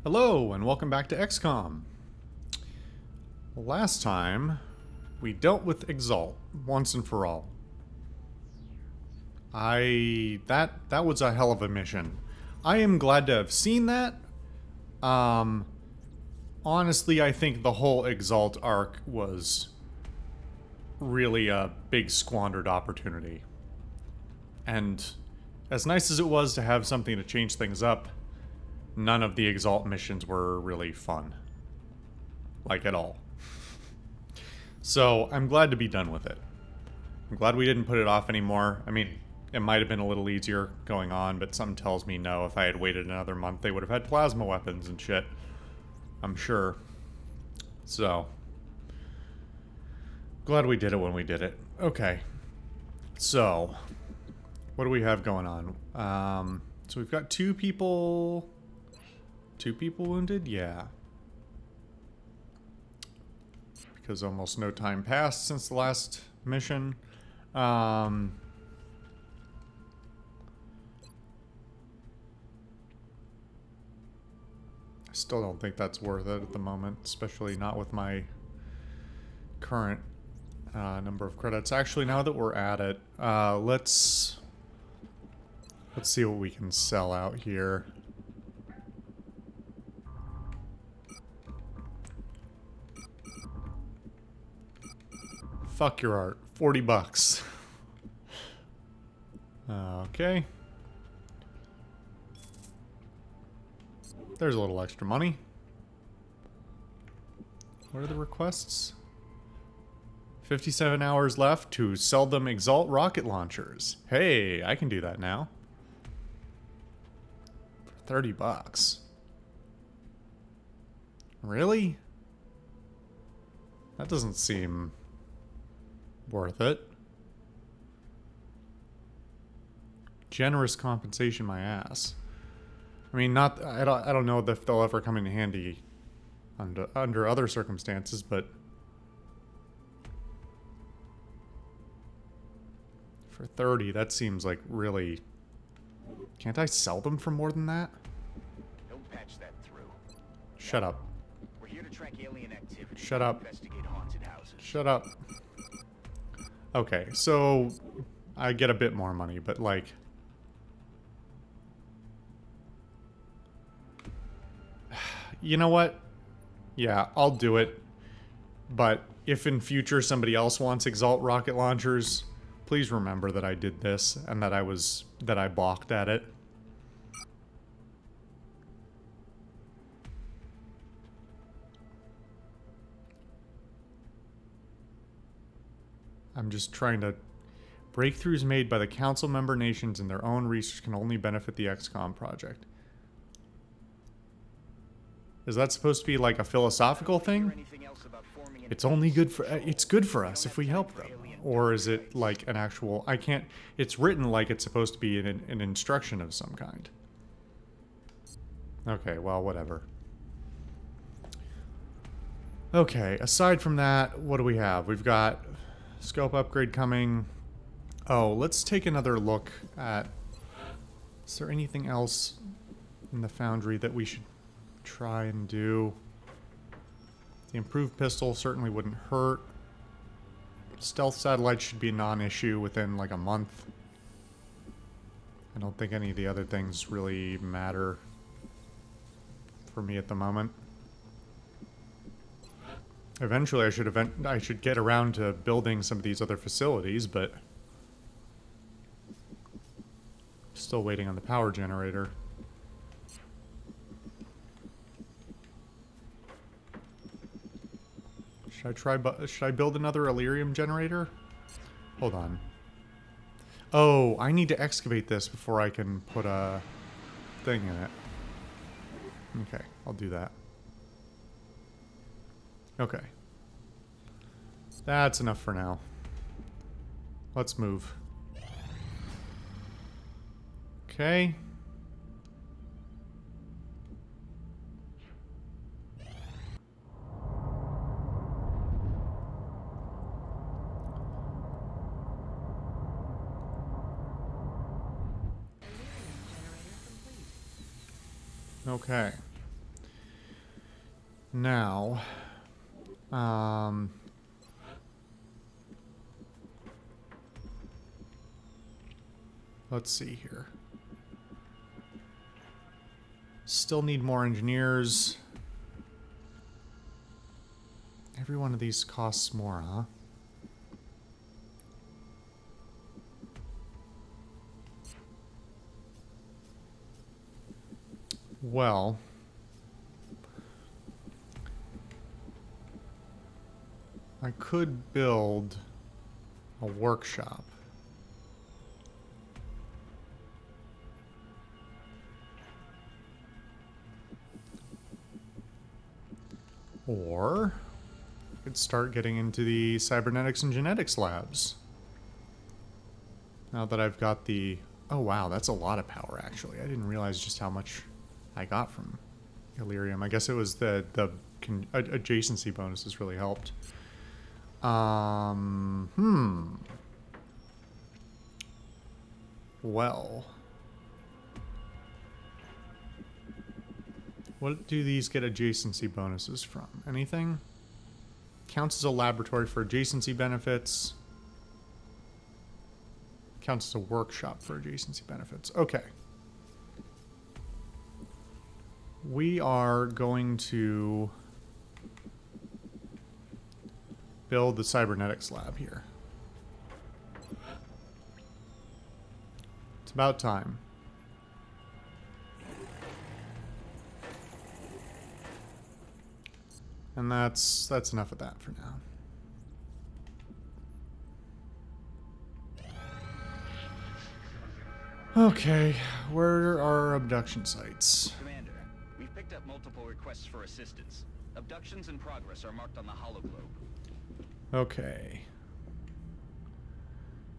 Hello, and welcome back to XCOM. Last time, we dealt with Exalt, once and for all. That was a hell of a mission. I am glad to have seen that. Honestly, I think the whole Exalt arc was really a big squandered opportunity. And as nice as it was to have something to change things up, none of the Exalt missions were really fun. Like, at all. So, I'm glad to be done with it. I'm glad we didn't put it off anymore. I mean, it might have been a little easier going on, but something tells me no. If I had waited another month, they would have had plasma weapons and shit. I'm sure. So, glad we did it when we did it. Okay. So, what do we have going on? So we've got two people wounded? Yeah. Because almost no time passed since the last mission. I still don't think that's worth it at the moment, especially not with my current number of credits. Actually, now that we're at it, let's see what we can sell out here. Fuck your art. 40 bucks. Okay. There's a little extra money. What are the requests? 57 hours left to sell them Exalt rocket launchers. Hey, I can do that now. For 30 bucks. Really? That doesn't seem worth it. Generous compensation, my ass. I mean, not. I don't know if they'll ever come in handy under other circumstances, but for 30, that seems like really. Can't I sell them for more than that? Don't patch that through. Shut up. We're here to track alien activity. Shut up. Investigate haunted houses. Shut up. Okay, so I get a bit more money, but like, you know what? Yeah, I'll do it. But if in future somebody else wants Exalt rocket launchers, please remember that I did this and that I balked at it. I'm just trying to... Breakthroughs made by the council member nations in their own research can only benefit the XCOM project. Is that supposed to be like a philosophical thing? It's only good for... It's good for us if we help them. Or is it like an actual... I can't... It's written like it's supposed to be an instruction of some kind. Okay, well, whatever. Okay, aside from that, what do we have? We've got... Scope upgrade coming. Oh, let's take another look at... Is there anything else in the foundry that we should try and do? The improved pistol certainly wouldn't hurt. Stealth satellite should be a non-issue within like a month. I don't think any of the other things really matter for me at the moment. Eventually, I should get around to building some of these other facilities, but still waiting on the power generator. Should I build another Illyrium generator? Hold on. Oh, I need to excavate this before I can put a thing in it. Okay, I'll do that. Okay. That's enough for now. Let's move. Okay. Okay. Now, let's see here. Still need more engineers. Every one of these costs more, huh? Well, I could build a workshop. Or I could start getting into the cybernetics and genetics labs. Now that I've got the... Oh wow, that's a lot of power actually. I didn't realize just how much I got from Illyrium. I guess it was the adjacency bonuses really helped. Well. What do these get adjacency bonuses from? Anything? Counts as a laboratory for adjacency benefits. Counts as a workshop for adjacency benefits. Okay. We are going to build the cybernetics lab here. It's about time. And that's enough of that for now. Okay, where are our abduction sites? Commander, we've picked up multiple requests for assistance. Abductions in progress are marked on the hologlobe. Okay.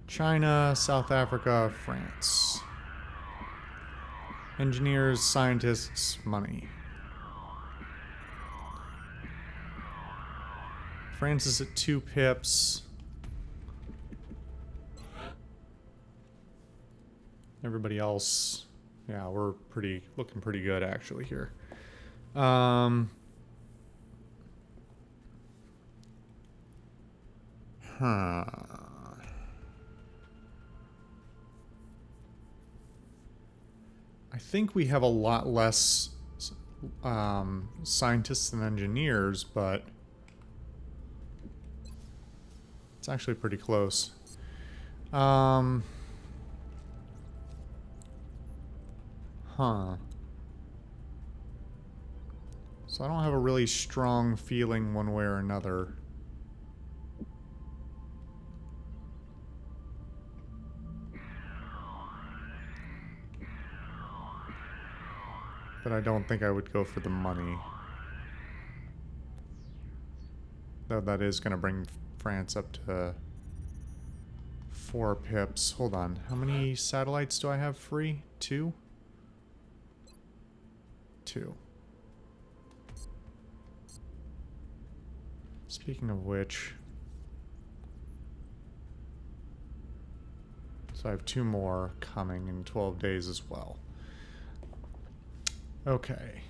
China, South Africa, France. Engineers, scientists, money. France is at 2 pips. Everybody else, yeah, we're looking pretty good actually here. Huh. I think we have a lot less scientists and engineers, but it's actually pretty close. Huh. So I don't have a really strong feeling one way or another. But I don't think I would go for the money. Though that is going to bring France up to 4 pips. Hold on. How many satellites do I have free? 2? 2. Speaking of which... So I have 2 more coming in 12 days as well. Okay.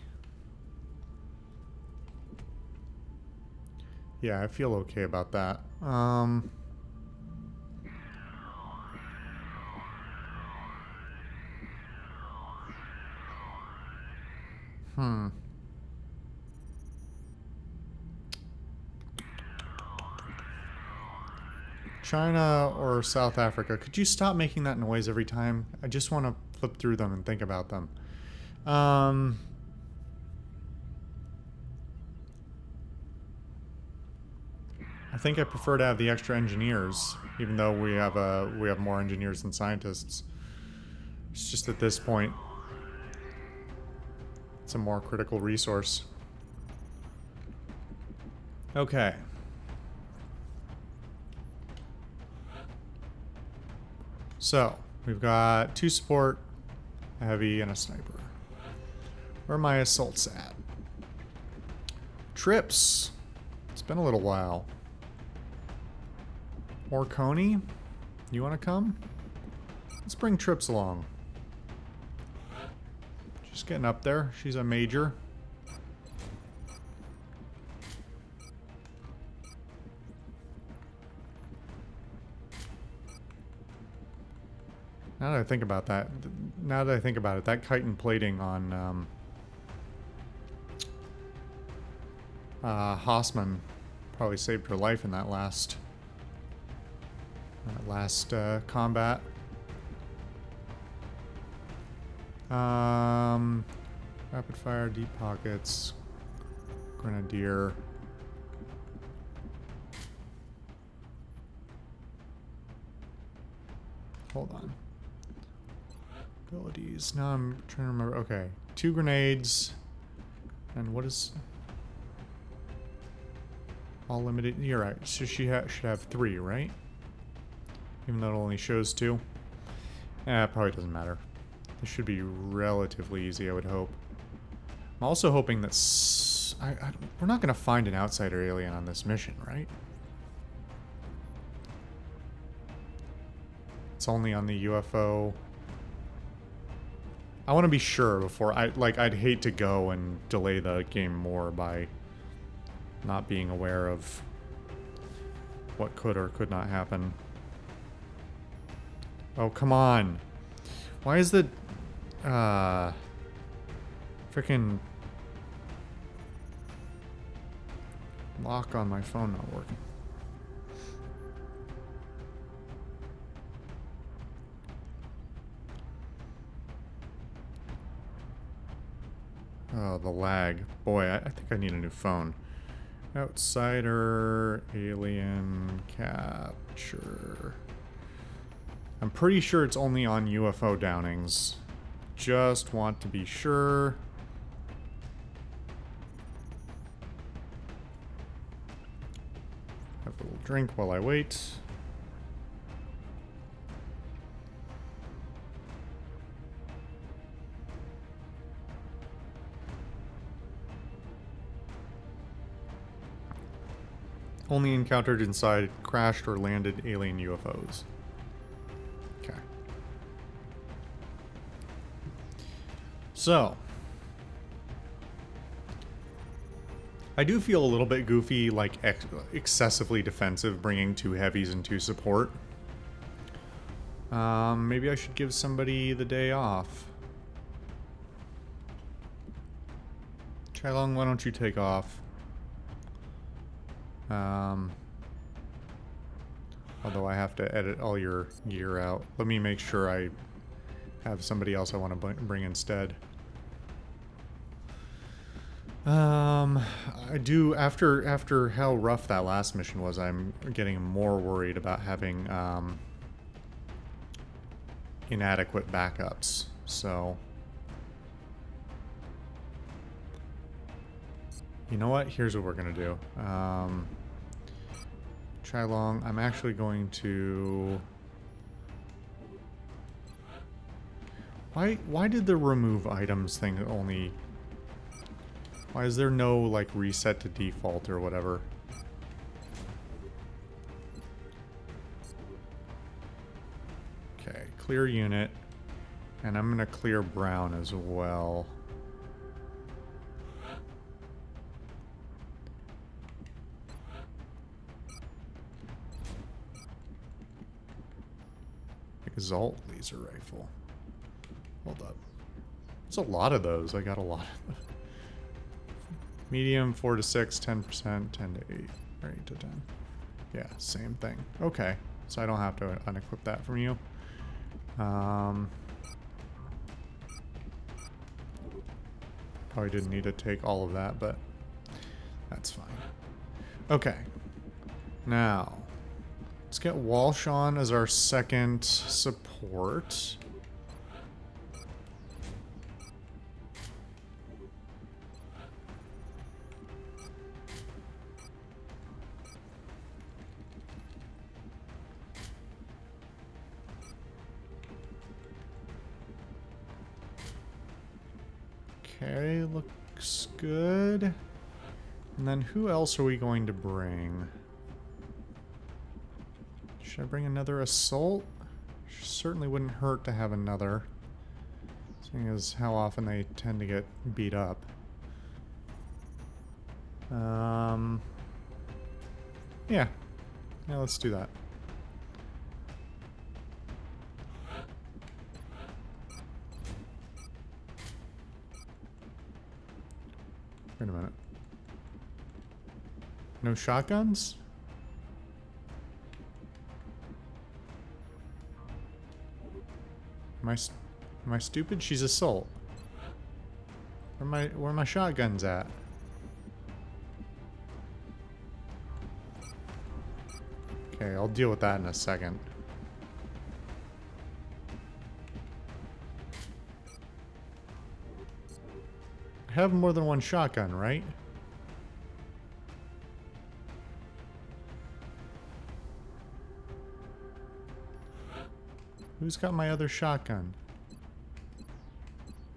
Yeah, I feel okay about that. China or South Africa. Could you stop making that noise every time? I just want to flip through them and think about them. I think I prefer to have the extra engineers, even though we have more engineers than scientists. It's just at this point, it's a more critical resource. Okay. So, we've got 2 support, a heavy, and a sniper. Where are my assaults at? Trips. It's been a little while. Or Coney, you want to come? Let's bring Trips along. Just getting up there. She's a major. Now that I think about that, now that I think about it, that chitin plating on Hausman probably saved her life in that last combat. Rapid fire, deep pockets, grenadier. Hold on. Abilities. Now I'm trying to remember. Okay, 2 grenades. And what is... all limited? You're right. So she should have 3, right? Even though it only shows 2. It probably doesn't matter. This should be relatively easy, I would hope. I'm also hoping that... we're not going to find an outsider alien on this mission, right? It's only on the UFO. I want to be sure before I'd hate to go and delay the game more by not being aware of what could or could not happen. Oh, come on. Why is the freaking lock on my phone not working? Oh, the lag. Boy, I think I need a new phone. Outsider, alien, capture. I'm pretty sure it's only on UFO downings. Just want to be sure. Have a little drink while I wait. Only encountered inside crashed or landed alien UFOs. Okay. So. I do feel a little bit goofy, like excessively defensive, bringing 2 heavies and 2 support. Maybe I should give somebody the day off. Chailong, why don't you take off? Although I have to edit all your gear out. Let me make sure I have somebody else I want to bring instead. I do, after how rough that last mission was, I'm getting more worried about having, inadequate backups, so... You know what? Here's what we're gonna do. Chailong, I'm actually going to... Why did the remove items thing only... Why is there no, like, reset to default or whatever? Okay, clear unit. And I'm gonna clear brown as well. Exalt laser rifle. Hold up. There's a lot of those. I got a lot of them. Medium, 4 to 6, 10%, 10 to 8, or 8 to 10. Yeah, same thing. Okay, so I don't have to unequip that from you. Probably didn't need to take all of that, but that's fine. Okay, now let's get Walsh on as our second support. Okay, looks good. And then who else are we going to bring? Should I bring another assault? Certainly wouldn't hurt to have another, seeing as how often they tend to get beat up. Yeah, let's do that. Wait a minute. No shotguns? Am I stupid? She's assault. Where are my shotguns at? Okay, I'll deal with that in a second. I have more than one shotgun, right? Who's got my other shotgun?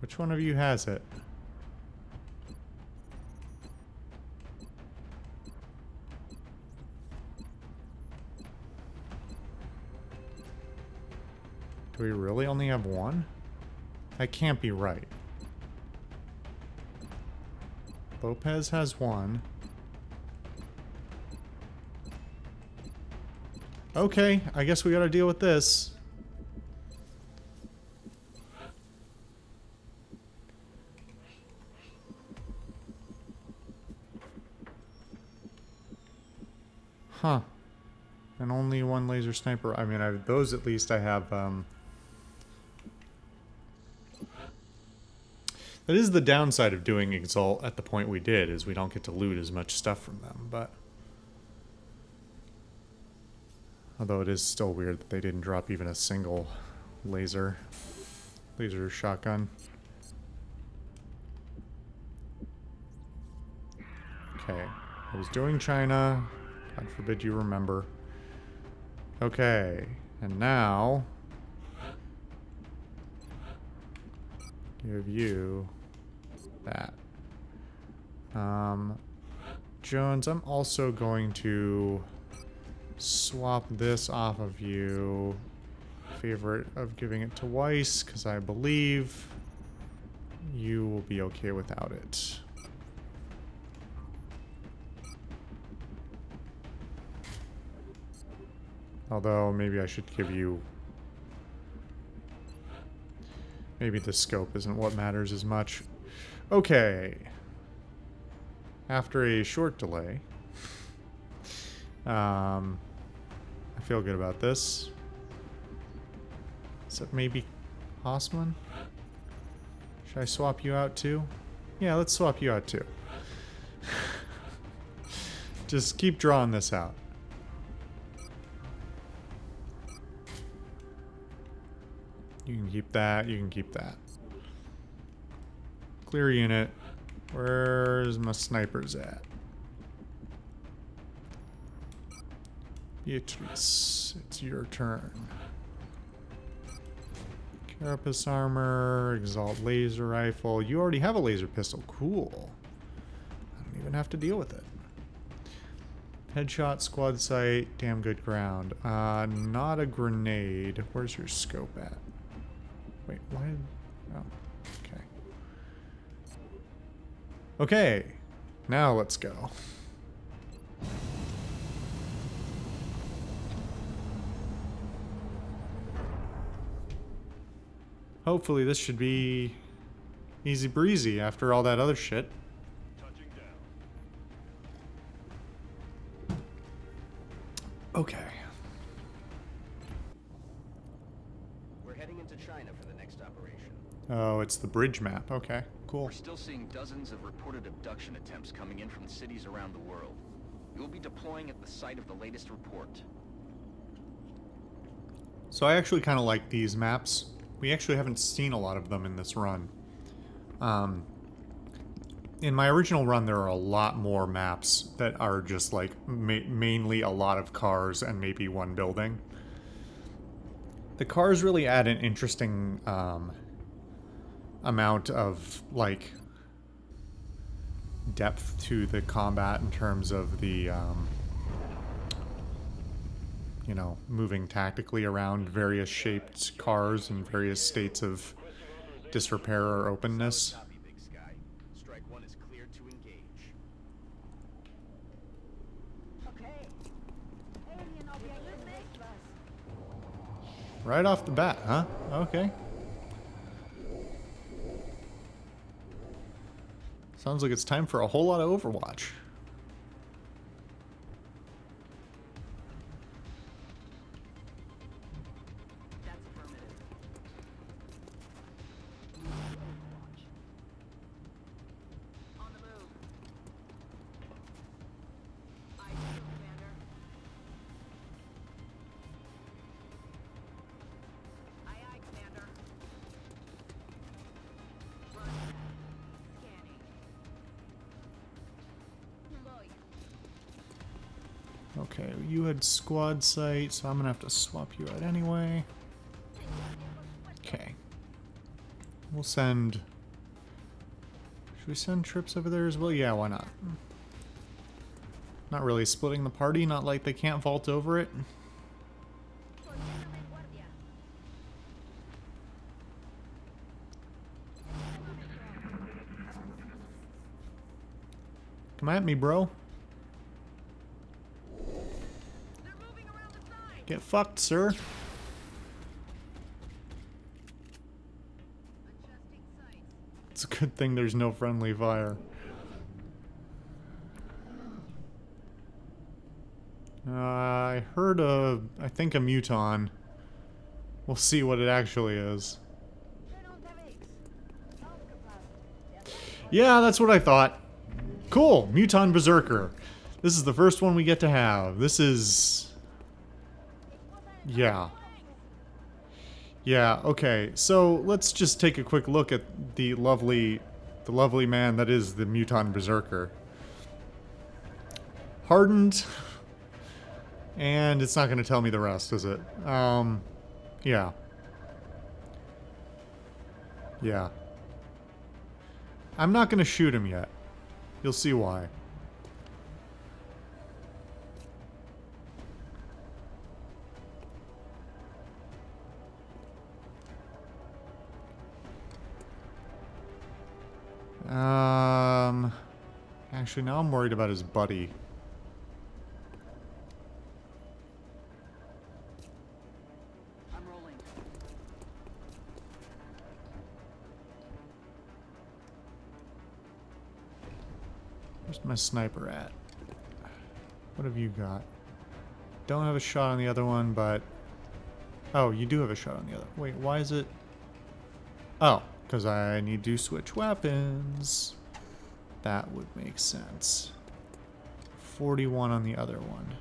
Which one of you has it? Do we really only have one? That can't be right. Lopez has one. Okay, I guess we gotta deal with this. Huh. And only one laser sniper. I mean, those at least I have, That is the downside of doing Exalt at the point we did, is we don't get to loot as much stuff from them, but... Although it is still weird that they didn't drop even a single laser shotgun. Okay, I was doing China. God forbid you remember. Okay, and now... give you... that. Jones, I'm also going to swap this off of you. Favorite of giving it to Weiss, because I believe you will be okay without it. Although, maybe I should give you... maybe the scope isn't what matters as much. Okay. After a short delay, I feel good about this. Except maybe Hossman? Should I swap you out too? Yeah, let's swap you out too. Just keep drawing this out. You can keep that, you can keep that. Clear unit. Where's my snipers at? Beatrice, it's your turn. Carapace armor, Exalt laser rifle. You already have a laser pistol. Cool. I don't even have to deal with it. Headshot, squad sight, damn good ground. Not a grenade. Where's your scope at? Wait, why? Oh, okay. Okay, now let's go. Hopefully this should be easy breezy after all that other shit. Okay. We're heading into China for the next operation. Oh, it's the bridge map. Okay, cool. We're still seeing dozens of reported abduction attempts coming in from cities around the world. We will be deploying at the site of the latest report. So I actually kind of like these maps. We actually haven't seen a lot of them in this run. In my original run, there are a lot more maps that are just like mainly a lot of cars and maybe one building. The cars really add an interesting amount of like depth to the combat in terms of the you know, moving tactically around various shaped cars in various states of disrepair or openness. Strike one is cleared to engage. Right off the bat, huh? Okay. Sounds like it's time for a whole lot of Overwatch. That's affirmative. On the move. I do, Commander. Aye, aye, Commander. Run that. Scanning. Voy. Okay, you had squad sight, so I'm gonna have to swap you out anyway. Okay. We'll send... Should we send trips over there as well? Yeah, why not? Not really splitting the party, not like they can't vault over it. Come at me, bro. They're moving around the side. Get fucked, sir. Adjusting sights. It's a good thing there's no friendly fire. I heard I think a muton. We'll see what it actually is. Yeah, that's what I thought. Cool, Muton Berserker. This is the first one we get to have. This is... Yeah. Yeah, okay. So, let's just take a quick look at the lovely man that is the Muton Berserker. Hardened. And it's not going to tell me the rest, is it? Yeah. Yeah. I'm not going to shoot him yet. You'll see why. Actually, now I'm worried about his buddy. I'm rolling. Where's my sniper at? What have you got? Don't have a shot on the other one, but... Oh, you do have a shot on the other. Wait, why is it... Oh, because I need to switch weapons. That would make sense. 41 on the other one.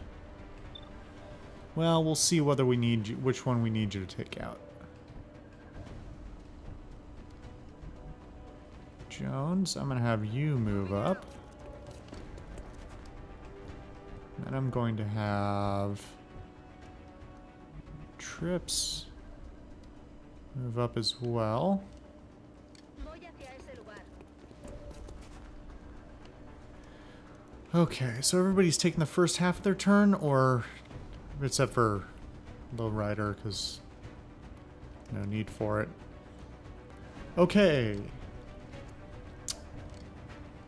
Well, we'll see whether we need you, which one we need you to take out. Jones, I'm going to have you move up. And I'm going to have Trips move up as well. Okay, so everybody's taking the first half of their turn, or except for Lowrider, because no need for it. Okay.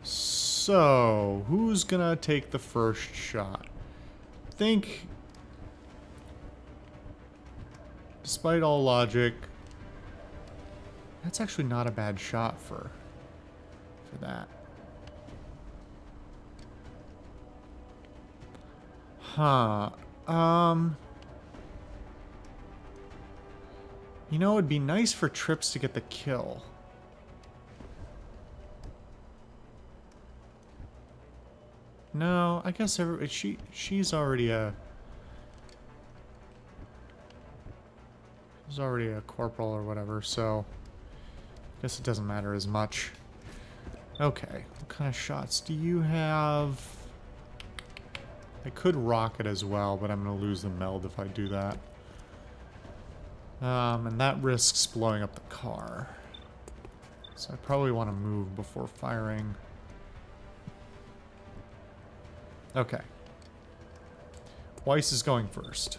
So, who's gonna take the first shot? I think, despite all logic, that's actually not a bad shot for that. Huh. You know, it'd be nice for Trips to get the kill. No, I guess she's already a... She's already a corporal or whatever, so... I guess it doesn't matter as much. Okay, what kind of shots do you have? I could rocket as well, but I'm going to lose the meld if I do that. And that risks blowing up the car. So I probably want to move before firing. Okay. Weiss is going first.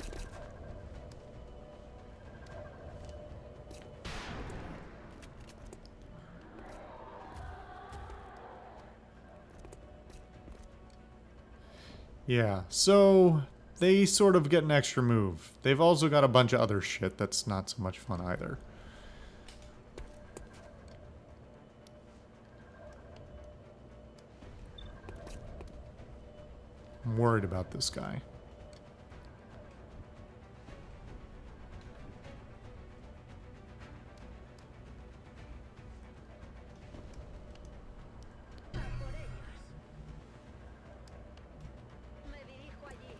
Yeah, so they sort of get an extra move. They've also got a bunch of other shit that's not so much fun either. I'm worried about this guy. Me dirijo allí.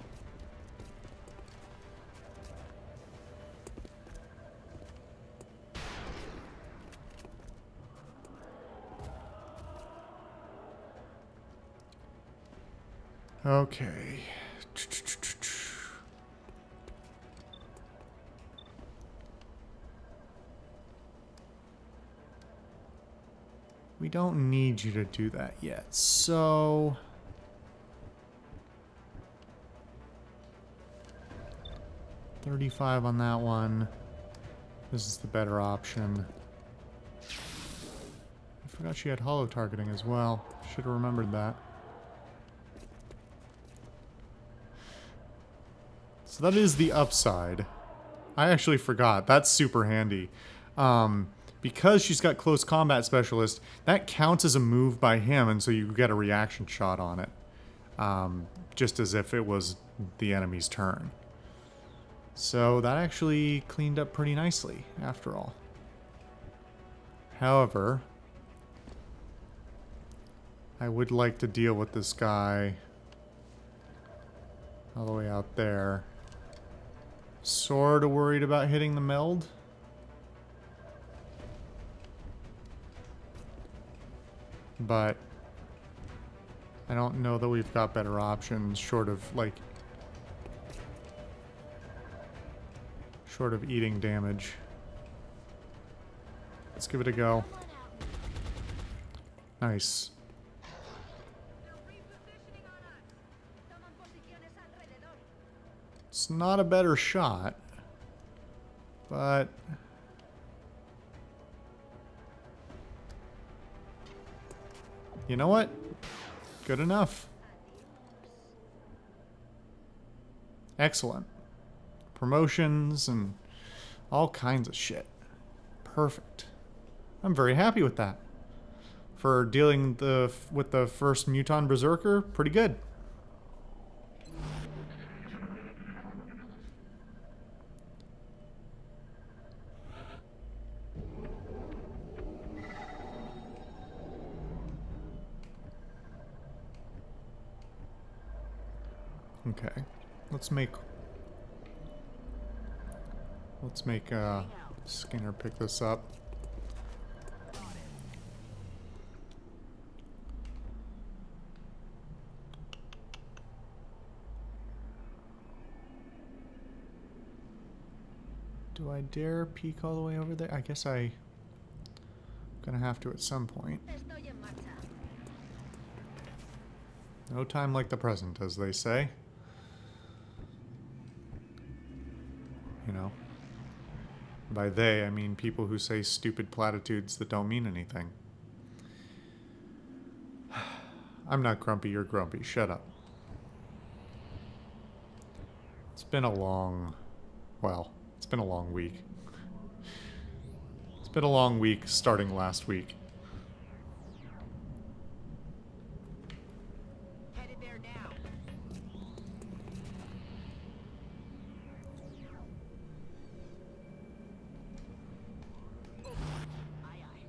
Okay. We don't need you to do that yet, so... 35 on that one. This is the better option. I forgot she had holo targeting as well. Should have remembered that. So that is the upside. I actually forgot. That's super handy. Because she's got close combat specialist, that counts as a move by him, and so you get a reaction shot on it. Just as if it was the enemy's turn. So that actually cleaned up pretty nicely, after all. However, I would like to deal with this guy all the way out there. Sort of worried about hitting the meld. But I don't know that we've got better options short of, like, eating damage. Let's give it a go. Nice. They're repositioning on us. Toman posiciones alrededor. It's not a better shot, but you know what? Good enough. Excellent. Promotions and all kinds of shit. Perfect. I'm very happy with that. For dealing with the first Muton Berserker, pretty good. Okay. Let's make Skinner pick this up. Do I dare peek all the way over there? I guess I'm gonna have to at some point. Estoy en marcha. No time like the present, as they say. You know. By they, I mean people who say stupid platitudes that don't mean anything. I'm not grumpy, you're grumpy. Shut up. It's been a long... well, it's been a long week. It's been a long week starting last week. Headed there now. Aye, aye.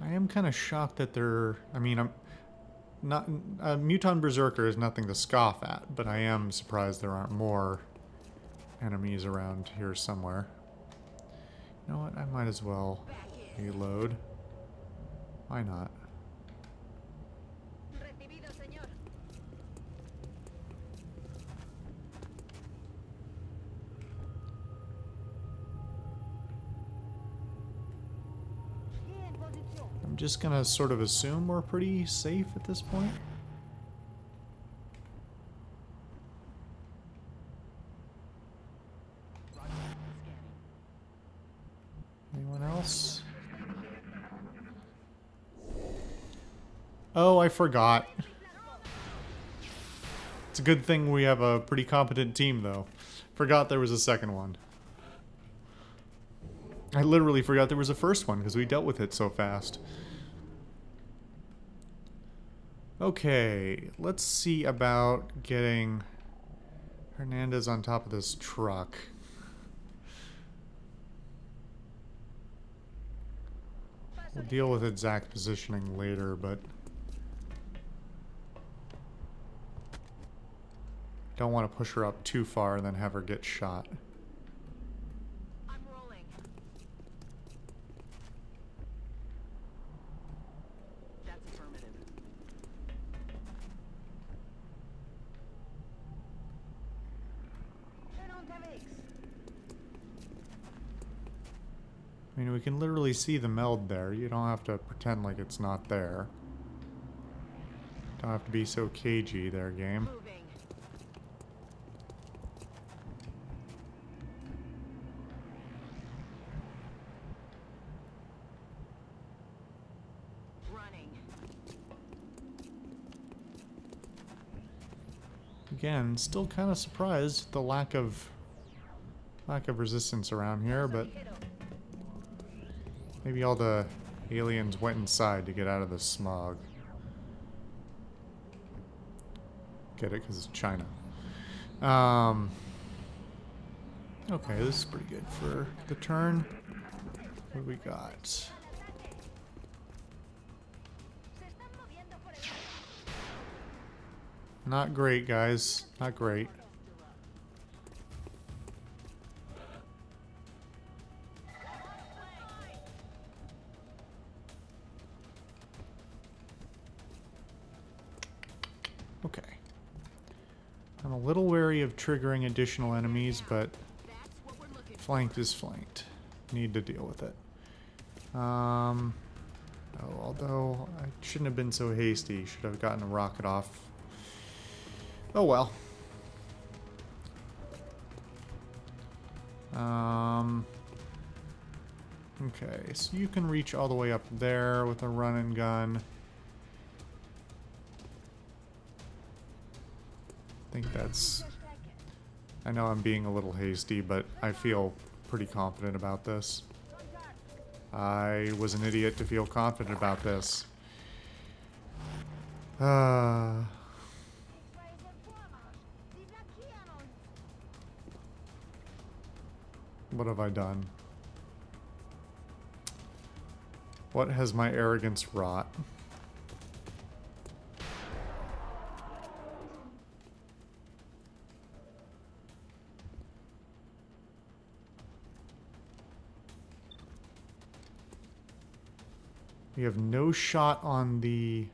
I am kind of shocked that they're... I mean, I'm not... Muton Berserker is nothing to scoff at, but I am surprised there aren't more enemies around here somewhere. You know what? I might as well reload. Why not? Recibido, señor. En posición. I'm just gonna sort of assume we're pretty safe at this point. Anyone else? Oh, I forgot. It's a good thing we have a pretty competent team, though. Forgot there was a second one. I literally forgot there was a first one because we dealt with it so fast. Okay, let's see about getting Hernandez on top of this truck. We'll deal with exact positioning later, but don't want to push her up too far and then have her get shot. I'm rolling. That's affirmative. I mean, we can literally see the meld there. You don't have to pretend like it's not there. Don't have to be so cagey there, game. Moving. Running. Again, still kind of surprised at the lack of resistance around here, but maybe all the aliens went inside to get out of the smog. Get it? Because it's China. Okay, this is pretty good for the turn. What do we got? Se están moviendo por el... Not great, guys. Not great. Okay. I'm a little wary of triggering additional enemies, but That's what we're looking for. flanked is flanked. Need to deal with it. Oh, although I shouldn't have been so hasty. Should have gotten a rocket off. Oh well. Okay, so you can reach all the way up there with a run and gun. I think that's... I know I'm being a little hasty, but I feel pretty confident about this. I was an idiot to feel confident about this. What have I done? What has my arrogance wrought? We have no shot on the...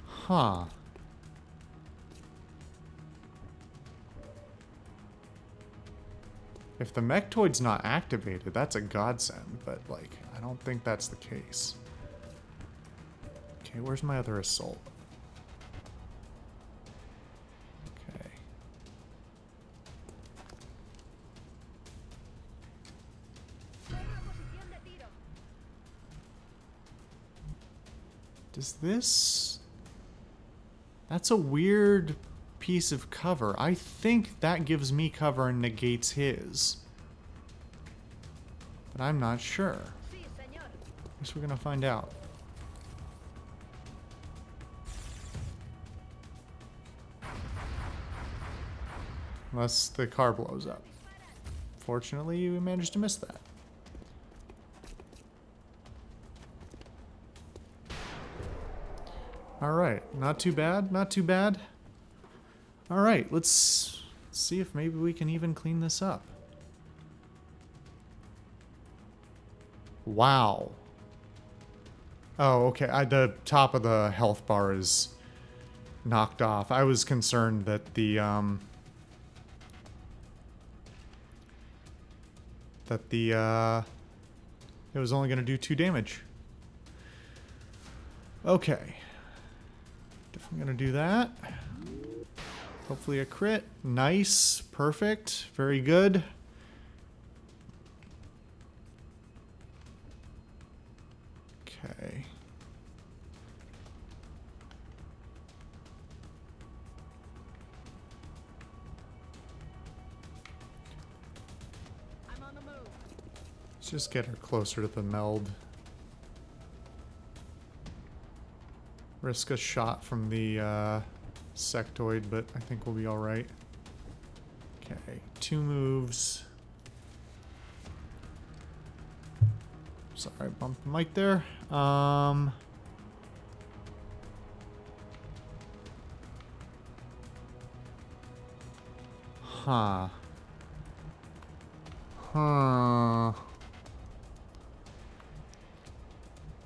Huh. If the mechtoid's not activated, that's a godsend, but, like, I don't think that's the case. Okay, where's my other assault? Okay. Does this... That's a weird piece of cover. I think that gives me cover and negates his. But I'm not sure. Sí, señor. Guess we're gonna find out. Unless the car blows up. Fortunately, we managed to miss that. Alright, not too bad, not too bad. Alright, let's see if maybe we can even clean this up. Wow. Oh, okay, the top of the health bar is knocked off. I was concerned that it was only going to do 2 damage. Okay. Definitely going to do that. Hopefully a crit. Nice. Perfect. Very good. Okay. I'm on the move. Let's just get her closer to the meld. Risk a shot from the sectoid, but I think we'll be alright. Okay, 2 moves. Sorry, bumped the mic there. Huh.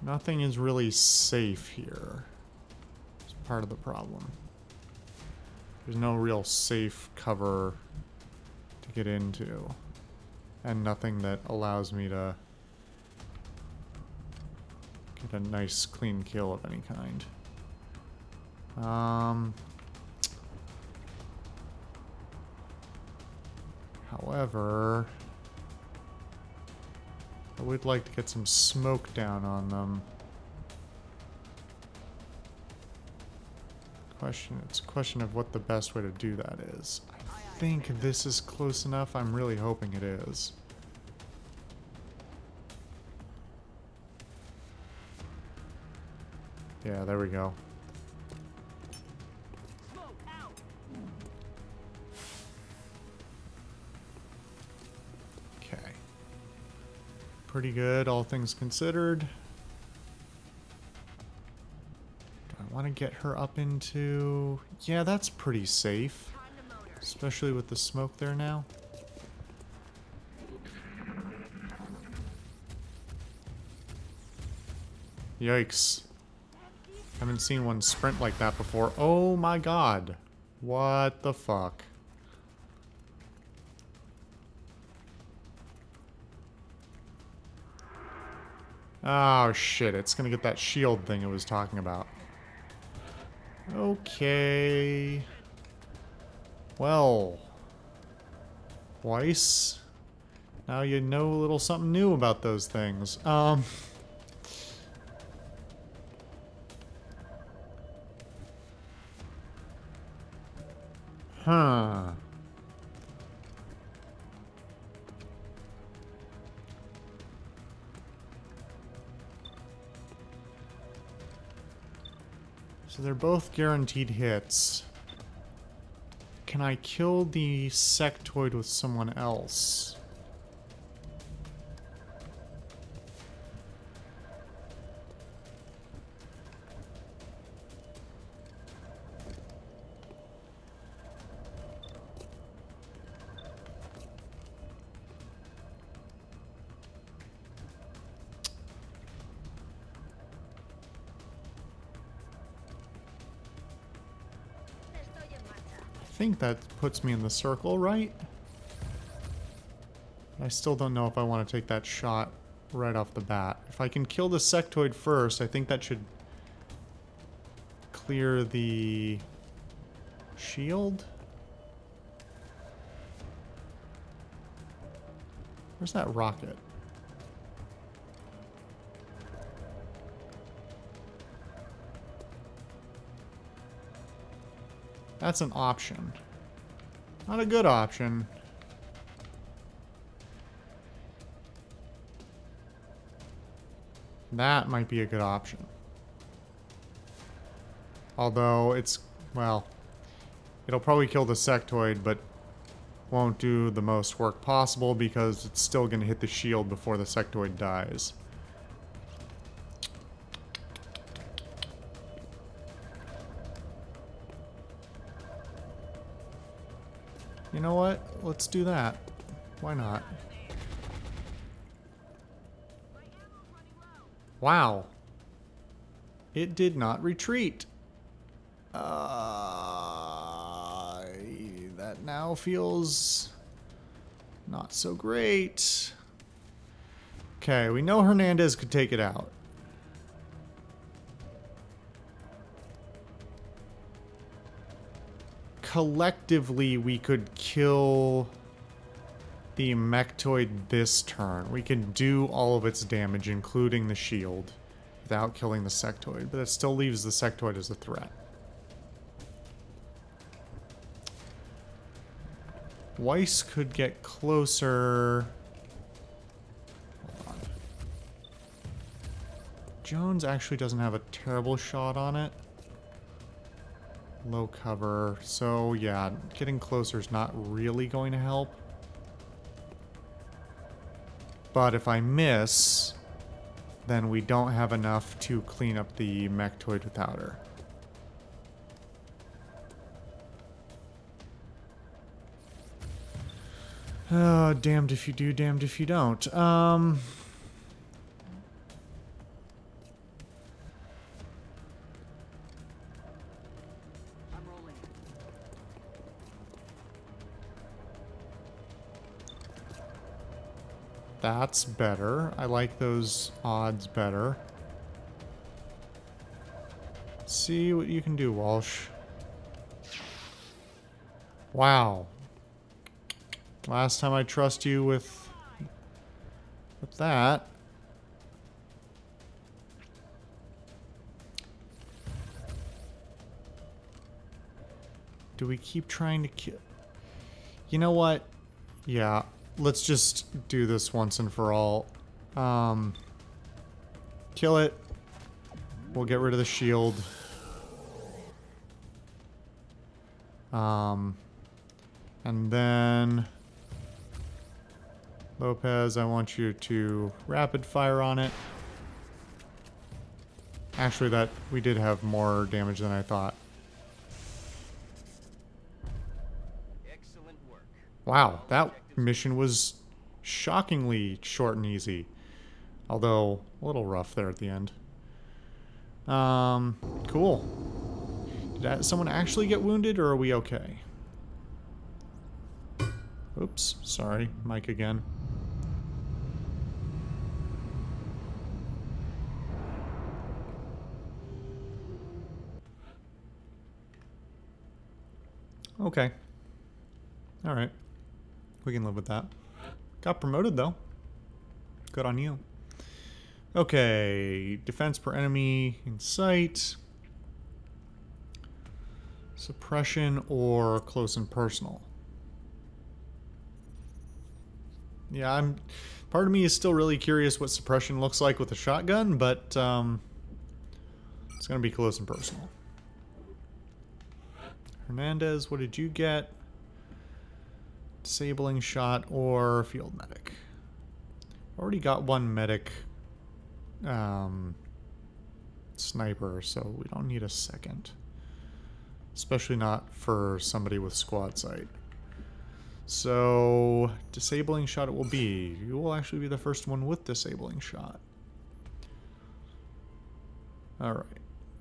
Nothing is really safe here. It's part of the problem. There's no real safe cover to get into. And nothing that allows me to get a nice clean kill of any kind. However, I would like to get some smoke down on them. It's a question of what the best way to do that is. I think this is close enough. I'm really hoping it is. Yeah, there we go. Okay. Pretty good, all things considered. Do I want to get her up into... Yeah, that's pretty safe. Especially with the smoke there now. Yikes. Haven't seen one sprint like that before. Oh my god. What the fuck? Oh shit, it's gonna get that shield thing it was talking about. Okay. Well. Weiss. Now you know a little something new about those things. Huh. So they're both guaranteed hits. Can I kill the sectoid with someone else? I think that puts me in the circle, right? I still don't know if I want to take that shot right off the bat. If I can kill the sectoid first, I think that should clear the shield. Where's that rocket? That's an option. Not a good option. That might be a good option. Although it's, well, it'll probably kill the sectoid, but won't do the most work possible because it's still going to hit the shield before the sectoid dies. You know what? Let's do that. Why not? Wow. It did not retreat. That now feels not so great. Okay, we know Hernandez could take it out. Collectively, we could kill the mechtoid this turn. We can do all of its damage, including the shield, without killing the sectoid, but it still leaves the sectoid as a threat. Weiss could get closer. Hold on. Jones actually doesn't have a terrible shot on it. Low cover. So, yeah, getting closer is not really going to help. But if I miss, then we don't have enough to clean up the mechtoid without her. Oh, damned if you do, damned if you don't. I'm rolling. That's better. I like those odds better. See what you can do, Walsh. Wow. Last time I trust you with that. Do we keep trying to kill? You know what? Yeah, let's just do this once and for all. Kill it. We'll get rid of the shield. And then Lopez, I want you to rapid fire on it. Actually, that we did have more damage than I thought. Excellent work. Wow, that mission was shockingly short and easy. Although, a little rough there at the end. Cool. Did someone actually get wounded, or are we okay? Oops, sorry, Mike again. Okay. Alright. We can live with that. Got promoted, though. Good on you. Okay. Defense per enemy in sight. Suppression or close and personal. Yeah, part of me is still really curious what suppression looks like with a shotgun, but it's gonna be close and personal. Hernandez, what did you get? Disabling shot or field medic? Already got one medic sniper, so we don't need a second. Especially not for somebody with squad sight. So, disabling shot it will be. You will actually be the first one with disabling shot. Alright.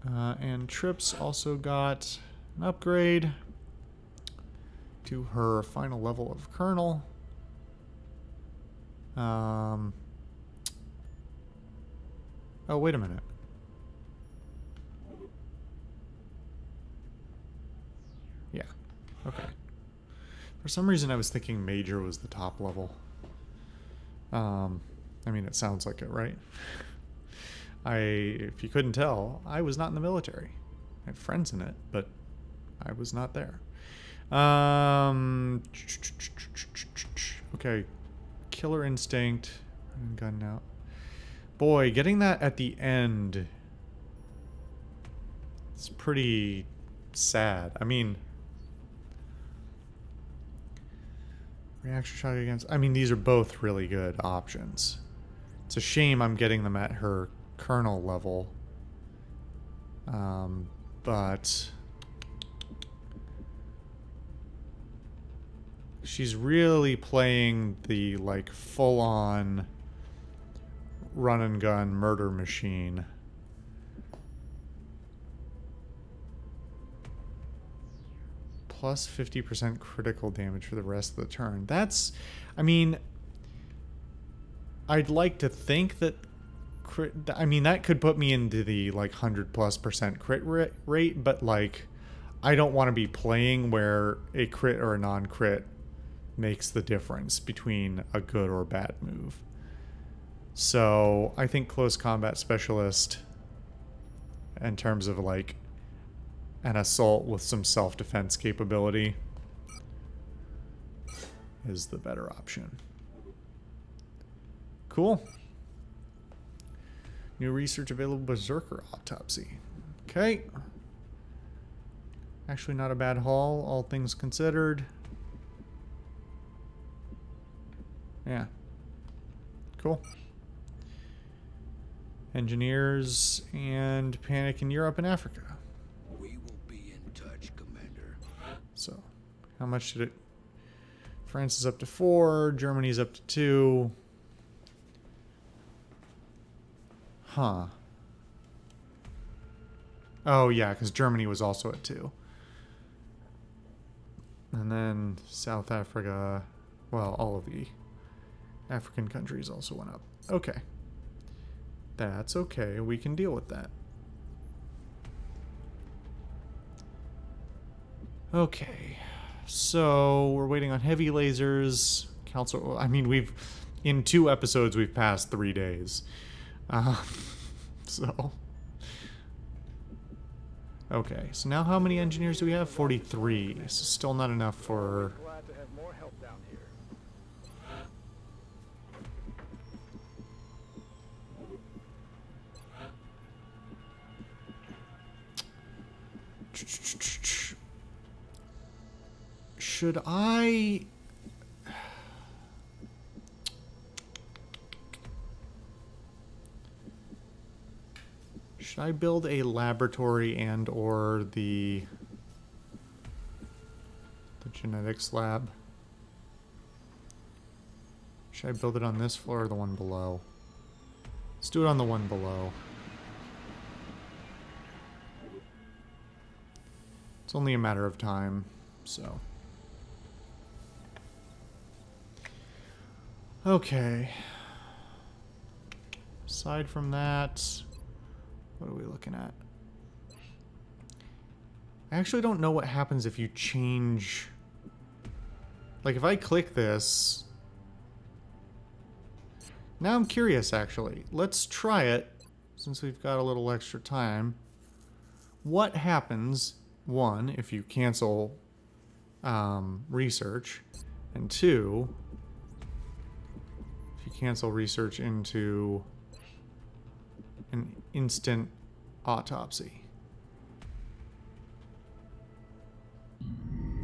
And Trips also got an upgrade to her final level of Colonel. Oh, wait a minute. Yeah. Okay. For some reason, I was thinking Major was the top level. I mean, it sounds like it, right? If you couldn't tell, I was not in the military. I had friends in it, but I was not there. Okay. Killer Instinct. Gun now. Boy, getting that at the end is pretty sad. I mean, reaction shot against... I mean, these are both really good options. It's a shame I'm getting them at her Colonel level. But... she's really playing the, like, full-on run-and-gun murder machine. Plus 50% critical damage for the rest of the turn. That's... I mean... I'd like to think that... I mean, that could put me into the, like, 100+% crit rate, but, like, I don't want to be playing where a crit or a non-crit makes the difference between a good or bad move. So, I think Close Combat Specialist, in terms of, like, an assault with some self-defense capability, is the better option. Cool. New research available, Berserker Autopsy. Okay. Actually not a bad haul, all things considered. Yeah. Cool. Engineers and panic in Europe and Africa. We will be in touch, Commander. So, how much did it... France is up to 4, Germany's up to 2. Huh. Oh, yeah, because Germany was also at 2. And then South Africa... Well, all of the African countries also went up. Okay. That's okay. We can deal with that. Okay. So, we're waiting on heavy lasers. Council... I mean, we've... In 2 episodes, we've passed 3 days. So... Okay, so now how many engineers do we have? 43. This is still not enough for... Glad to have more help down here. Should I... Should I build a laboratory and or the genetics lab? Should I build it on this floor or the one below? Let's do it on the one below. It's only a matter of time, so. Okay. Aside from that, what are we looking at? I actually don't know what happens if you change... Like, if I click this... Now I'm curious, actually. Let's try it, since we've got a little extra time. What happens, 1, if you cancel research, and 2, if you cancel research into an instant autopsy?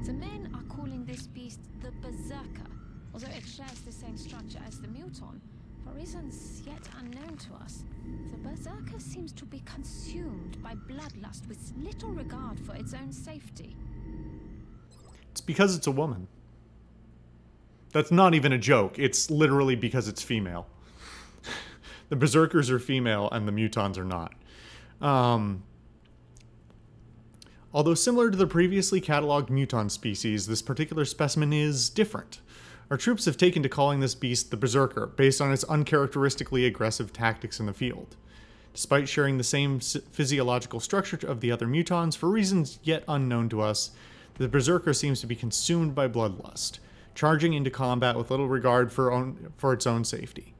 The men are calling this beast the Berserker, although it shares the same structure as the Muton. For reasons yet unknown to us, the Berserker seems to be consumed by bloodlust with little regard for its own safety. It's because it's a woman. That's not even a joke. It's literally because it's female. The Berserkers are female and the Mutons are not. Although similar to the previously cataloged Muton species, this particular specimen is different. Our troops have taken to calling this beast the Berserker, based on its uncharacteristically aggressive tactics in the field. Despite sharing the same physiological structure of the other Mutons, for reasons yet unknown to us, the Berserker seems to be consumed by bloodlust, charging into combat with little regard for its own safety.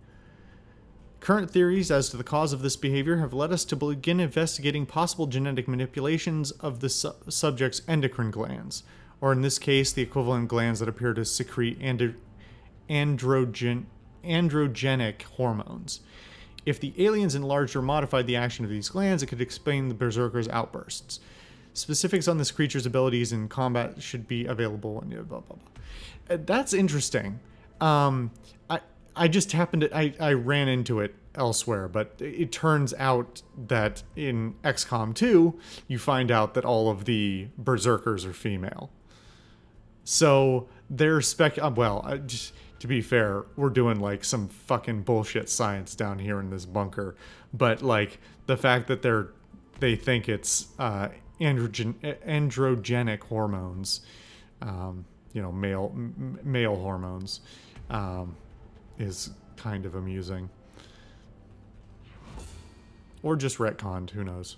Current theories as to the cause of this behavior have led us to begin investigating possible genetic manipulations of the subject's endocrine glands, or in this case, the equivalent glands that appear to secrete androgenic hormones. If the aliens enlarged or modified the action of these glands, it could explain the Berserker's outbursts. Specifics on this creature's abilities in combat should be available. And blah, blah, blah. That's interesting. I just happened to... I ran into it elsewhere, but it turns out that in XCOM 2, you find out that all of the Berserkers are female. So they're just, to be fair, we're doing like some fucking bullshit science down here in this bunker, but like the fact that they think it's androgenic hormones, you know, male hormones, is kind of amusing. Or just retconned, who knows.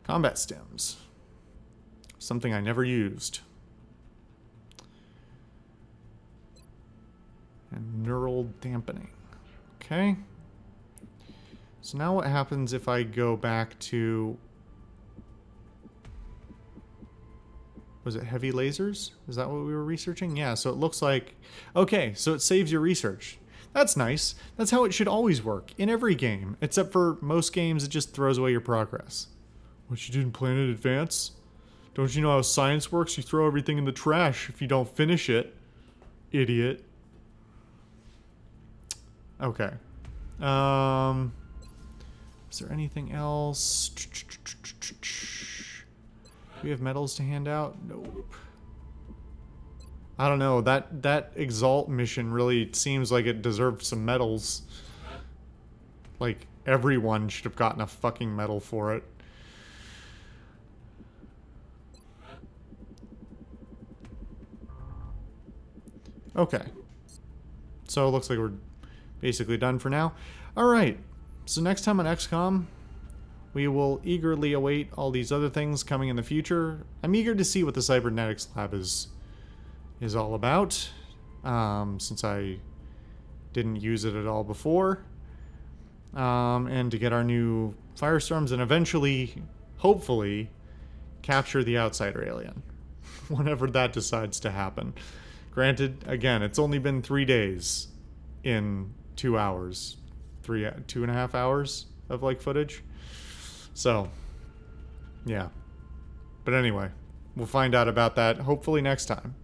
Combat stems. Something I never used. And neural dampening. Okay. So now what happens if I go back to... Was it heavy lasers? Is that what we were researching? Yeah, so it looks like... Okay, so it saves your research. That's nice. That's how it should always work, in every game. Except for most games, it just throws away your progress. What you didn't plan in advance? Don't you know how science works? You throw everything in the trash if you don't finish it. Idiot. Okay. Is there anything else? Do we have medals to hand out? Nope. I don't know. That Exalt mission really seems like it deserved some medals. Like, everyone should have gotten a fucking medal for it. Okay. So it looks like we're basically done for now. Alright. So next time on XCOM, we will eagerly await all these other things coming in the future. I'm eager to see what the cybernetics lab is all about, since I didn't use it at all before. And to get our new firestorms and eventually, hopefully, capture the outsider alien. Whenever that decides to happen. Granted, again, it's only been 3 days in 2 hours. 2.5 hours of, like, footage. So, yeah. But anyway, we'll find out about that hopefully next time.